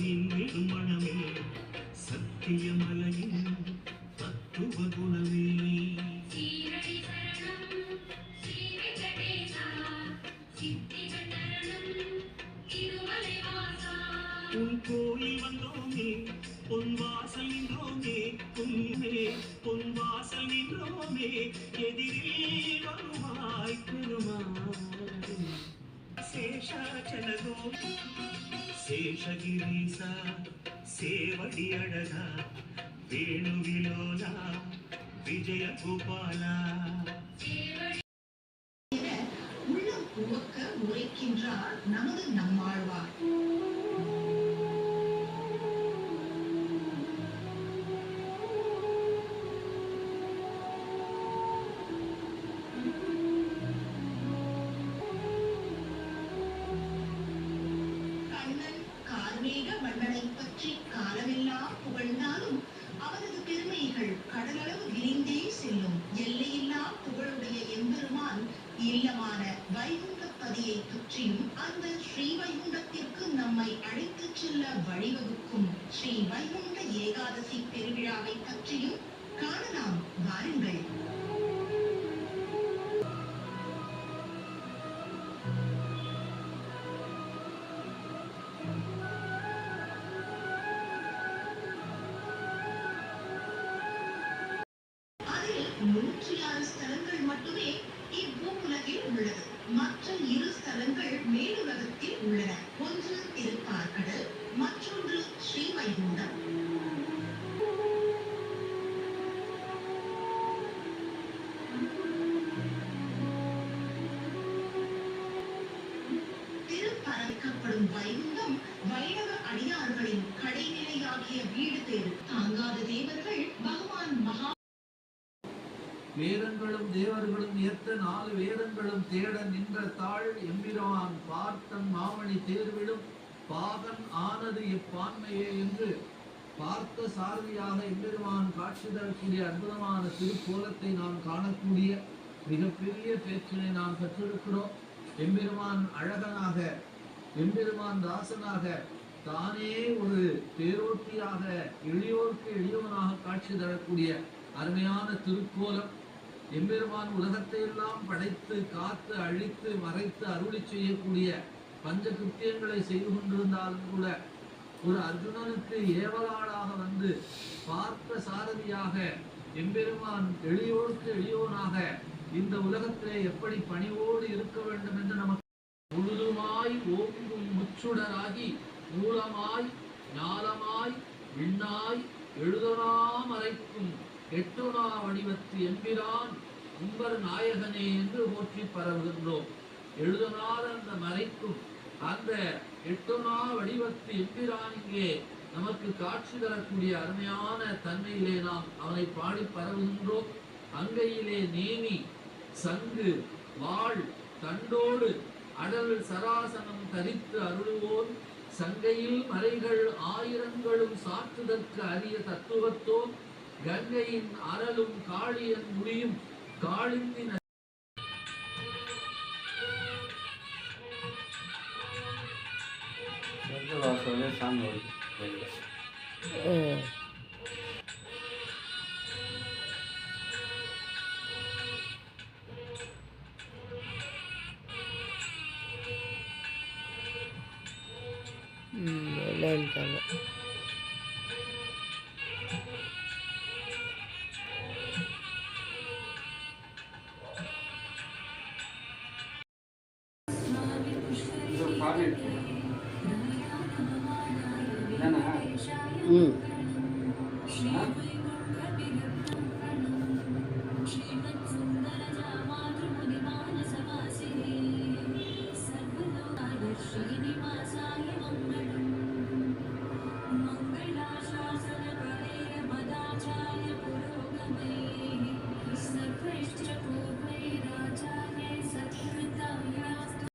மின்னிடும் மனமே சத்தியமலையின் தத்துவ குணமே உன் கோயில் வந்தோமே பொன் வாசல் நின்றோமே பொன் வாசல் நின்றோமே எதிரில் வருவாய் பெருமாள் சேஷாச்சலகோ சேஷகிரீசா சேவடி அழகா வேணுவிலோலா விஜய கோபாலா உள்ளம் உவக்க உரைக்கின்றார் நமது நம்மாழ்வார். மன்னனை பற்றி காலமெல்லாம் புகழ்ந்தாலும் அவரது பெருமைகள் கடலளவு விரிந்தே செல்லும். எல்லையில்லா புகழுடைய எம்பெருமான் இல்லமான வைகுண்டப்பதியை பற்றியும் அந்த ஸ்ரீ வைகுண்டத்திற்கு நம்மை அழைத்துச் செல்ல வழிவகுக்கும் ஸ்ரீ வைகுண்ட ஏகாதசி பெருவிழாவை பற்றியும் காணலாம். வாருங்கள். அதில் 106 ஸ்தலங்கள் மட்டுமே இப்பூவுலகில் உள்ளது. மற்ற 2 ஸ்தலங்கள் மேலுலகத்தில் உள்ளன. ஒன்று திருப்பார்கடல், மற்றொன்று ஸ்ரீ வைகுண்டம். திருப்பரப்பிக்கப்படும் வைகுண்டம் வைணவ அடியார்களின் கடைநிலையாகிய வீடு பேரு. தாங்காத தேவர்கள் பகவான் மகா வேதங்களும் தேவர்களும் ஏத்த 4 வேதங்களும் தேட நின்ற தாழ் எம்பிரான் பார்த்தன் மாமணி தேர்விடும் பாகன் ஆனது எப்பான்மையே என்று பார்த்த சாரதியாக எம்பெருமான் காட்சி தரக்கூடிய அற்புதமான திருக்கோலத்தை நாம் காணக்கூடிய மிகப்பெரிய பேச்சினை நாம் பெற்றிருக்கிறோம். எம்பெருமான் அழகனாக, எம்பெருமான் தாசனாக, தானே ஒரு பேரோட்டியாக, எளியோருக்கு எளியவனாக காட்சி தரக்கூடிய அருமையான திருக்கோலம். எம்பெருமான் உலகத்தை எல்லாம் படைத்து காத்து அழித்து மறைத்து அருளி செய்யக்கூடிய பஞ்ச கிருத்தியங்களை செய்து கொண்டிருந்தாலும் கூட ஒரு அர்ஜுனனுக்கு ஏவலாளாக வந்து பார்த்த சாரதியாக எம்பெருமான் எளியோருக்கு எளியோனாக இந்த உலகத்திலே எப்படி பணிவோடு இருக்க வேண்டும் என்று நமக்கு முழுதுமாய் ஓங்கும் முச்சுடராகி மூலமாய் ஞாலமாய் விண்ணாய் எழுதலாம் அரைக்கும் எட்டுணா வடிவத்து எம்பிரான் உம்பர் நாயகனே என்று போற்றி பரவுகின்றோம். எழுதனாத அந்த மறைக்கும் அந்த எட்டுணா வடிவத்து எம்பிரான் இங்கே நமக்கு காட்சி தரக்கூடிய அருமையான தன்மையிலே நாம் அவனை பாடி பரவுகின்றோம். அங்கையிலே நேமி சங்கு வாழ் தண்டோடு அடல் சராசனம் தரித்து அருளுவோன் சங்கையில் மறைகள் ஆயிரங்களும் சாற்றுதற்கு அரிய தத்துவத்தோன் கங்கையின் அரலும் காளியன் முடியும் காளிந்தின்